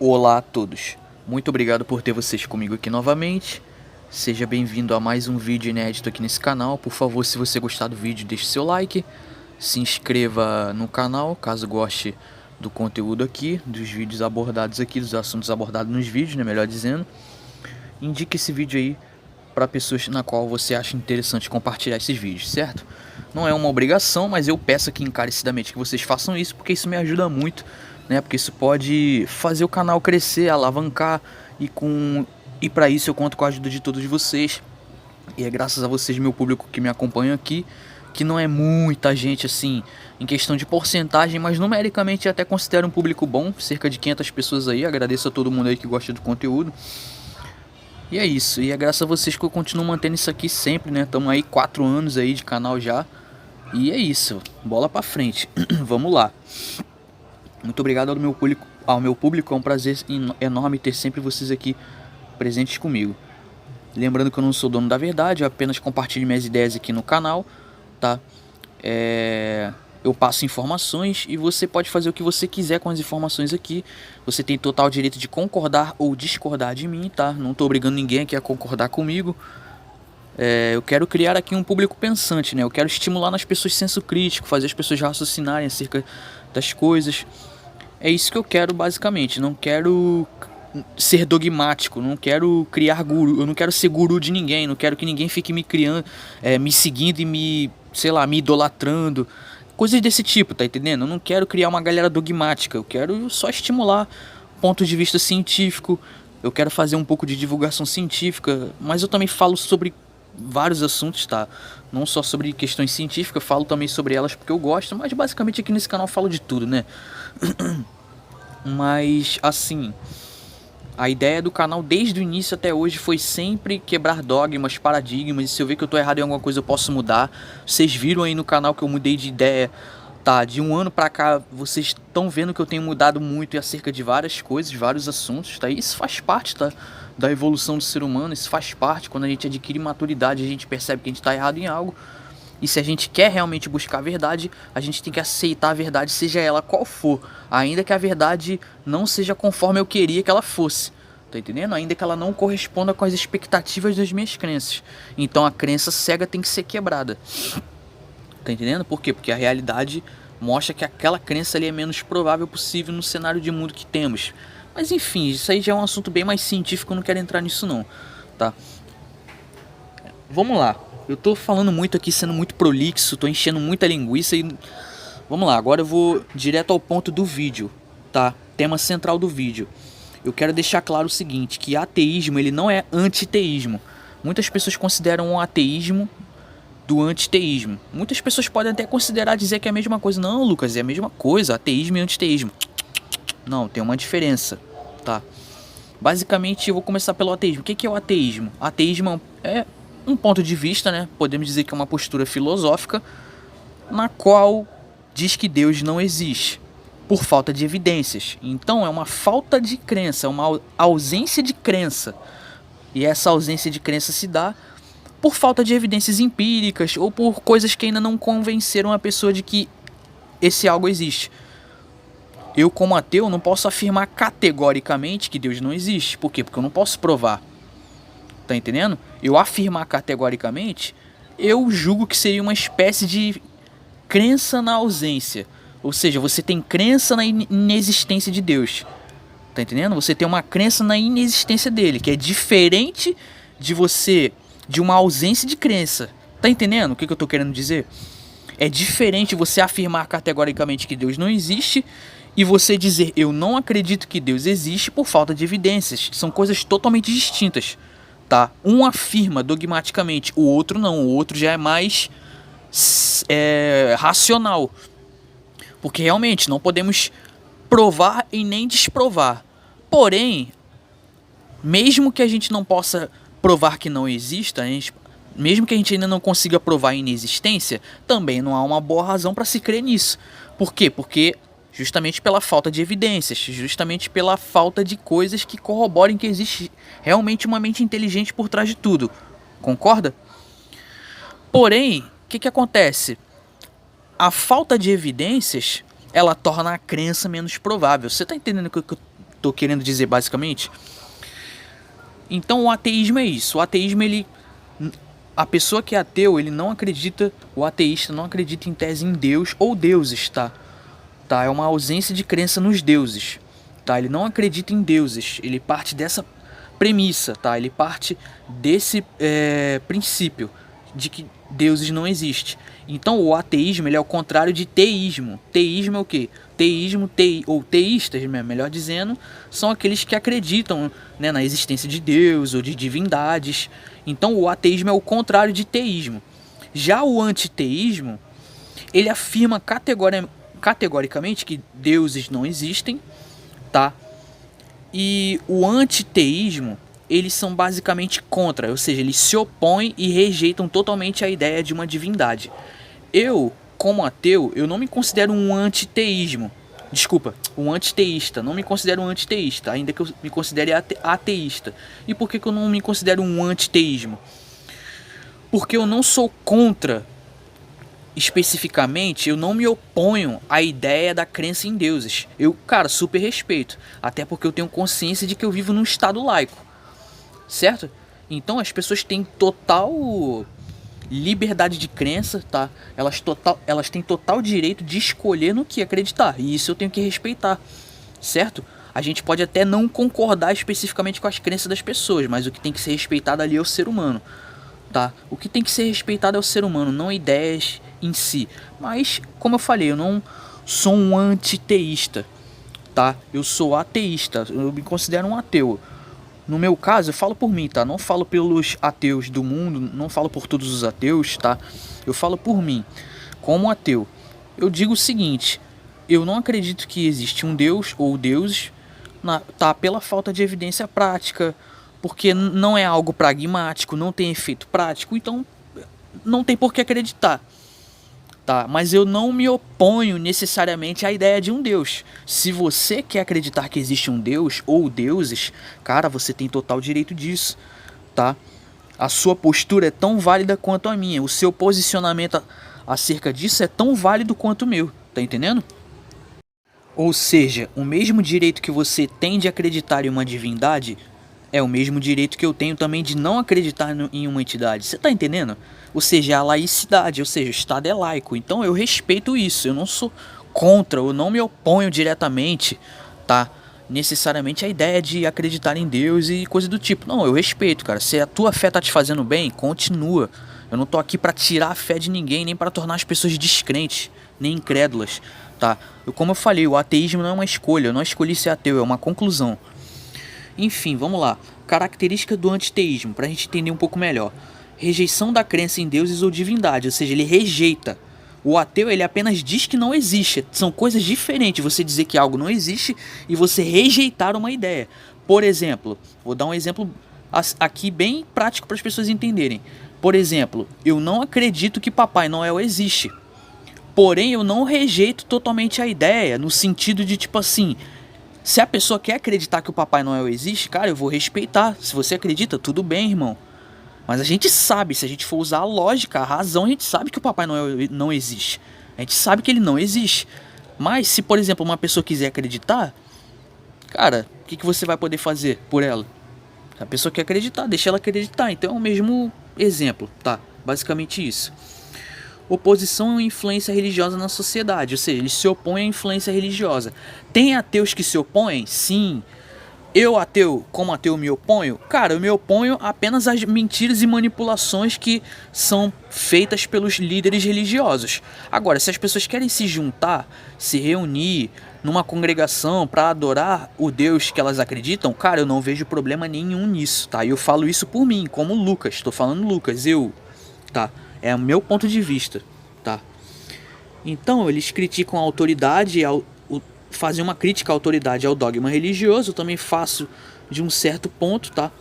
Olá a todos, muito obrigado por ter vocês comigo aqui novamente. Seja bem-vindo a mais um vídeo inédito aqui nesse canal. Por favor, se você gostar do vídeo, deixe seu like. Se inscreva no canal, caso goste do conteúdo aqui, dos vídeos abordados aqui, dos assuntos abordados nos vídeos, né, melhor dizendo. Indique esse vídeo aí para pessoas na qual você acha interessante compartilhar esses vídeos, certo? Não é uma obrigação, mas eu peço aqui encarecidamente que vocês façam isso, porque isso me ajuda muito, né? Porque isso pode fazer o canal crescer, alavancar, e para isso eu conto com a ajuda de todos vocês. E é graças a vocês, meu público que me acompanha aqui, que não é muita gente assim, em questão de porcentagem, mas numericamente eu até considero um público bom, cerca de 500 pessoas aí. Agradeço a todo mundo aí que gosta do conteúdo. E é isso, e é graças a vocês que eu continuo mantendo isso aqui sempre, né? Estamos aí 4 anos aí de canal já. E é isso, bola pra frente. Vamos lá. Muito obrigado ao meu público, é um prazer enorme ter sempre vocês aqui presentes comigo. Lembrando que eu não sou dono da verdade, eu apenas compartilho minhas ideias aqui no canal, tá? Eu passo informações e você pode fazer o que você quiser com as informações aqui. Você tem total direito de concordar ou discordar de mim, tá? Não tô obrigando ninguém aqui a concordar comigo. Eu quero criar aqui um público pensante, né? Eu quero estimular nas pessoas senso crítico, fazer as pessoas raciocinarem acerca das coisas. É isso que eu quero basicamente. Não quero ser dogmático, não quero criar guru, eu não quero ser guru de ninguém, não quero que ninguém fique me criando, me seguindo e sei lá, me idolatrando. Coisas desse tipo, tá entendendo? Eu não quero criar uma galera dogmática, eu quero só estimular ponto de vista científico. Eu quero fazer um pouco de divulgação científica, mas eu também falo sobre vários assuntos, tá? Não só sobre questões científicas, eu falo também sobre elas porque eu gosto, mas basicamente aqui nesse canal eu falo de tudo, né? Mas assim, a ideia do canal desde o início até hoje foi sempre quebrar dogmas, paradigmas. E se eu ver que eu tô errado em alguma coisa eu posso mudar. Vocês viram aí no canal que eu mudei de ideia, tá? De um ano pra cá vocês estão vendo que eu tenho mudado muito acerca de várias coisas, vários assuntos, tá? Isso faz parte, tá? Da evolução do ser humano, isso faz parte. Quando a gente adquire maturidade, a gente percebe que a gente tá errado em algo. E se a gente quer realmente buscar a verdade, a gente tem que aceitar a verdade, seja ela qual for. Ainda que a verdade não seja conforme eu queria que ela fosse. Tá entendendo? Ainda que ela não corresponda com as expectativas das minhas crenças. Então a crença cega tem que ser quebrada. Tá entendendo? Por quê? Porque a realidade mostra que aquela crença ali é menos provável possível no cenário de mundo que temos. Mas enfim, isso aí já é um assunto bem mais científico, eu não quero entrar nisso não, tá? Vamos lá. Eu tô falando muito aqui, sendo muito prolixo, tô enchendo muita linguiça e... Vamos lá, agora eu vou direto ao ponto do vídeo, tá? Tema central do vídeo. Eu quero deixar claro o seguinte, que ateísmo ele não é antiteísmo. Muitas pessoas consideram o ateísmo do antiteísmo. Muitas pessoas podem até considerar dizer que é a mesma coisa. Não, Lucas, é a mesma coisa, ateísmo e antiteísmo. Não, tem uma diferença, tá? Basicamente, eu vou começar pelo ateísmo. O que é o ateísmo? Ateísmo é um ponto de vista, né? Podemos dizer que é uma postura filosófica na qual diz que Deus não existe por falta de evidências. Então é uma falta de crença, é uma ausência de crença. E essa ausência de crença se dá por falta de evidências empíricas ou por coisas que ainda não convenceram a pessoa de que esse algo existe. Eu, como ateu, não posso afirmar categoricamente que Deus não existe. Por quê? Porque eu não posso provar. Tá entendendo? Eu afirmar categoricamente, eu julgo que seria uma espécie de crença na ausência. Ou seja, você tem crença na inexistência de Deus. Tá entendendo? Você tem uma crença na inexistência dele, que é diferente de uma ausência de crença. Tá entendendo o que eu tô querendo dizer? É diferente você afirmar categoricamente que Deus não existe e você dizer eu não acredito que Deus existe por falta de evidências. São coisas totalmente distintas, tá? Um afirma dogmaticamente, o outro não. O outro já é mais racional. Porque realmente não podemos provar e nem desprovar. Porém, mesmo que a gente não possa provar que não exista, mesmo que a gente ainda não consiga provar a inexistência, também não há uma boa razão para se crer nisso. Por quê? Porque justamente pela falta de evidências, justamente pela falta de coisas que corroborem que existe realmente uma mente inteligente por trás de tudo. Concorda? Porém, o que acontece? A falta de evidências, ela torna a crença menos provável. Você tá entendendo o que eu tô querendo dizer basicamente? Então o ateísmo é isso. O ateísmo, a pessoa que é ateu, ele não acredita, o ateísta não acredita em tese em Deus ou deuses, tá? Tá? É uma ausência de crença nos deuses, tá? Ele não acredita em deuses, ele parte dessa premissa, tá? Ele parte desse princípio de que deuses não existem. Então o ateísmo, ele é o contrário de teísmo. Teísmo é o quê? Teísmo, ou teístas, melhor dizendo, são aqueles que acreditam, né, na existência de Deus ou de divindades. Então o ateísmo é o contrário de teísmo. Já o antiteísmo, ele afirma categoricamente que deuses não existem, tá? E o antiteísmo, eles são basicamente contra, ou seja, eles se opõem e rejeitam totalmente a ideia de uma divindade. Eu, como ateu, eu não me considero um antiteísmo. Desculpa, um antiteísta. Não me considero um antiteísta, ainda que eu me considere ateísta. E por que eu não me considero um antiteísmo? Porque eu não sou contra, especificamente, eu não me oponho à ideia da crença em deuses. Eu, cara, super respeito. Até porque eu tenho consciência de que eu vivo num estado laico. Certo? Então as pessoas têm total liberdade de crença, tá? Elas têm total direito de escolher no que acreditar. E isso eu tenho que respeitar. Certo? A gente pode até não concordar especificamente com as crenças das pessoas, mas o que tem que ser respeitado ali é o ser humano. Tá? O que tem que ser respeitado é o ser humano, não ideias em si. Mas, como eu falei, eu não sou um antiteísta, tá? Eu sou ateísta, eu me considero um ateu. No meu caso, eu falo por mim, tá? Não falo pelos ateus do mundo, não falo por todos os ateus, tá? Eu falo por mim, como ateu. Eu digo o seguinte: eu não acredito que existe um Deus ou deuses, tá? Pela falta de evidência prática, porque não é algo pragmático, não tem efeito prático, então não tem por que acreditar. Tá, mas eu não me oponho necessariamente à ideia de um Deus. Se você quer acreditar que existe um Deus ou deuses, cara, você tem total direito disso, tá? A sua postura é tão válida quanto a minha. O seu posicionamento acerca disso é tão válido quanto o meu, tá entendendo? Ou seja, o mesmo direito que você tem de acreditar em uma divindade é o mesmo direito que eu tenho também de não acreditar em uma entidade. Você tá entendendo? Ou seja, a laicidade, ou seja, o Estado é laico. Então eu respeito isso. Eu não sou contra, eu não me oponho diretamente, tá? Necessariamente a ideia de acreditar em Deus e coisa do tipo. Não, eu respeito, cara. Se a tua fé tá te fazendo bem, continua. Eu não tô aqui pra tirar a fé de ninguém, nem pra tornar as pessoas descrentes, nem incrédulas, tá? Como eu falei, o ateísmo não é uma escolha. Eu não escolhi ser ateu, é uma conclusão. Enfim, vamos lá. Característica do antiteísmo, para a gente entender um pouco melhor. Rejeição da crença em deuses ou divindade, ou seja, ele rejeita. O ateu, ele apenas diz que não existe. São coisas diferentes você dizer que algo não existe e você rejeitar uma ideia. Por exemplo, vou dar um exemplo aqui bem prático para as pessoas entenderem. Por exemplo, eu não acredito que Papai Noel existe. Porém, eu não rejeito totalmente a ideia, no sentido de tipo assim, se a pessoa quer acreditar que o Papai Noel existe, cara, eu vou respeitar. Se você acredita, tudo bem, irmão. Mas a gente sabe, se a gente for usar a lógica, a razão, a gente sabe que o Papai Noel não existe. A gente sabe que ele não existe. Mas se, por exemplo, uma pessoa quiser acreditar, cara, o que você vai poder fazer por ela? A pessoa quer acreditar, deixa ela acreditar. Então é o mesmo exemplo, tá? Basicamente isso. Oposição e influência religiosa na sociedade, ou seja, eles se opõem à influência religiosa. Tem ateus que se opõem? Sim. Eu, ateu, como ateu, me oponho? Cara, eu me oponho apenas às mentiras e manipulações que são feitas pelos líderes religiosos. Agora, se as pessoas querem se juntar, se reunir numa congregação para adorar o Deus que elas acreditam, cara, eu não vejo problema nenhum nisso, tá? E eu falo isso por mim, como Lucas, estou falando Lucas, tá? É o meu ponto de vista, tá? Então, eles criticam a autoridade, fazem uma crítica à autoridade ao dogma religioso. Eu também faço de um certo ponto, tá?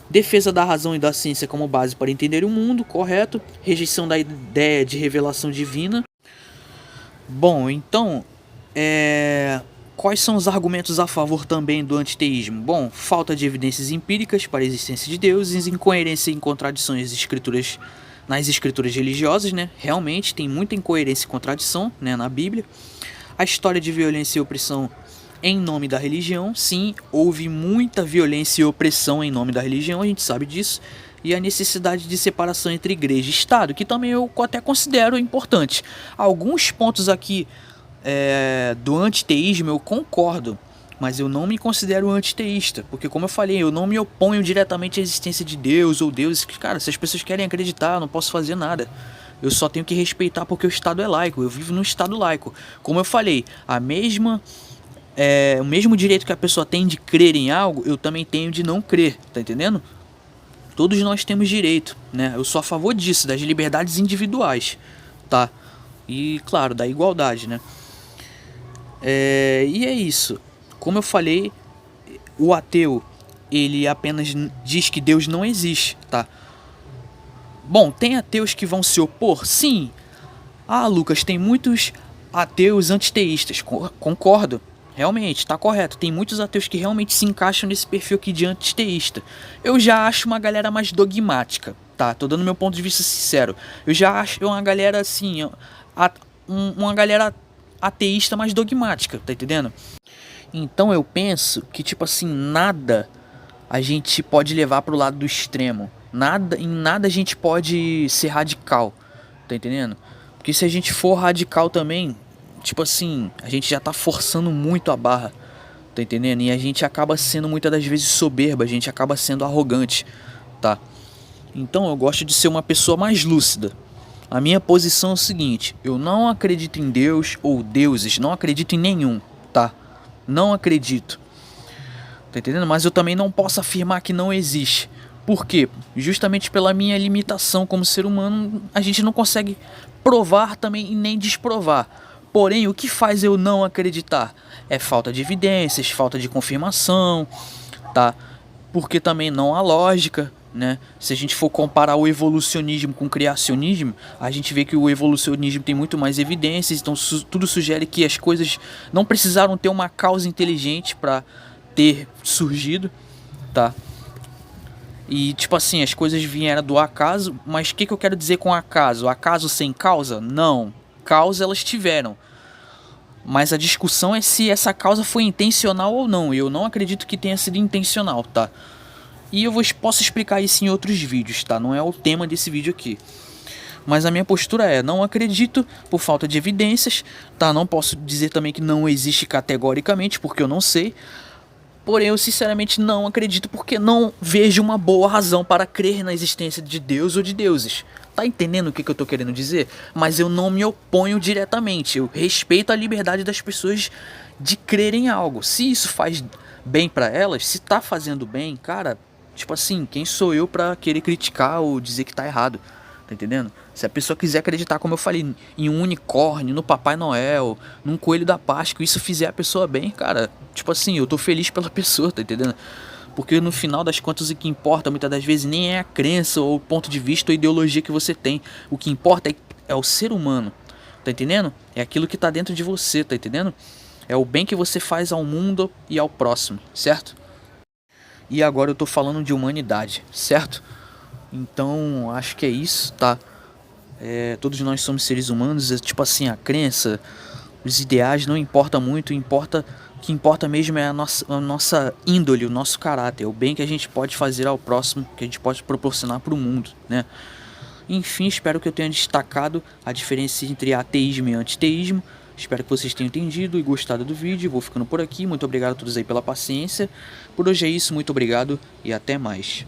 Defesa da razão e da ciência como base para entender o mundo, correto? Rejeição da ideia de revelação divina. Bom, então, quais são os argumentos a favor também do antiteísmo? Bom, falta de evidências empíricas para a existência de deuses, incoerência e contradições nas escrituras religiosas, né? Realmente tem muita incoerência e contradição, né, na Bíblia. A história de violência e opressão em nome da religião. Sim, houve muita violência e opressão em nome da religião, a gente sabe disso. E a necessidade de separação entre igreja e Estado, que também eu até considero importante. Alguns pontos aqui do antiteísmo eu concordo, mas eu não me considero antiteísta, porque como eu falei, eu não me oponho diretamente à existência de Deus ou deuses. Cara, se as pessoas querem acreditar, eu não posso fazer nada. Eu só tenho que respeitar porque o Estado é laico, eu vivo num Estado laico. Como eu falei, o mesmo direito que a pessoa tem de crer em algo, eu também tenho de não crer, tá entendendo? Todos nós temos direito, né? Eu sou a favor disso, das liberdades individuais, tá? E, claro, da igualdade, né? E é isso. Como eu falei, o ateu, ele apenas diz que Deus não existe, tá? Bom, tem ateus que vão se opor? Sim. Ah, Lucas, tem muitos ateus antiteístas. Concordo. Realmente, tá correto. Tem muitos ateus que realmente se encaixam nesse perfil aqui de antiteísta. Eu já acho uma galera mais dogmática, tá? Tô dando meu ponto de vista sincero. Eu já acho uma galera assim, uma galera ateísta mais dogmática, tá entendendo? Então eu penso que, tipo assim, nada a gente pode levar pro lado do extremo. Em nada a gente pode ser radical, tá entendendo? Porque se a gente for radical também, tipo assim, a gente já tá forçando muito a barra, tá entendendo? E a gente acaba sendo muitas das vezes soberba, a gente acaba sendo arrogante, tá? Então eu gosto de ser uma pessoa mais lúcida. A minha posição é o seguinte: eu não acredito em Deus ou deuses, não acredito em nenhum, tá? Não acredito. Tá entendendo? Mas eu também não posso afirmar que não existe. Por quê? Justamente pela minha limitação como ser humano, a gente não consegue provar também e nem desprovar. Porém, o que faz eu não acreditar é falta de evidências, falta de confirmação, tá? Porque também não há lógica, né? Se a gente for comparar o evolucionismo com o criacionismo, a gente vê que o evolucionismo tem muito mais evidências, então tudo sugere que as coisas não precisaram ter uma causa inteligente para ter surgido, tá? E tipo assim, as coisas vieram do acaso, mas o que eu quero dizer com acaso? Acaso sem causa? Não. Causa elas tiveram. Mas a discussão é se essa causa foi intencional ou não. Eu não acredito que tenha sido intencional, tá? E posso explicar isso em outros vídeos, tá? Não é o tema desse vídeo aqui. Mas a minha postura é: não acredito por falta de evidências, tá? Não posso dizer também que não existe categoricamente, porque eu não sei. Porém, eu sinceramente não acredito porque não vejo uma boa razão para crer na existência de Deus ou de deuses. Tá entendendo o que eu tô querendo dizer? Mas eu não me oponho diretamente. Eu respeito a liberdade das pessoas de crerem em algo. Se isso faz bem para elas, se tá fazendo bem, cara, tipo assim, quem sou eu pra querer criticar ou dizer que tá errado? Tá entendendo? Se a pessoa quiser acreditar, como eu falei, em um unicórnio, no Papai Noel, num coelho da Páscoa, isso fizer a pessoa bem, cara, tipo assim, eu tô feliz pela pessoa, tá entendendo? Porque no final das contas o que importa muitas das vezes nem é a crença ou o ponto de vista ou ideologia que você tem. O que importa é o ser humano, tá entendendo? É aquilo que tá dentro de você, tá entendendo? É o bem que você faz ao mundo e ao próximo, certo? E agora eu tô falando de humanidade, certo? Então, acho que é isso, tá? Todos nós somos seres humanos, tipo assim, a crença, os ideais não importa muito, o que importa mesmo é a nossa índole, o nosso caráter, o bem que a gente pode fazer ao próximo, que a gente pode proporcionar para o mundo, né? Enfim, espero que eu tenha destacado a diferença entre ateísmo e antiteísmo. Espero que vocês tenham entendido e gostado do vídeo. Vou ficando por aqui. Muito obrigado a todos aí pela paciência. Por hoje é isso, muito obrigado e até mais.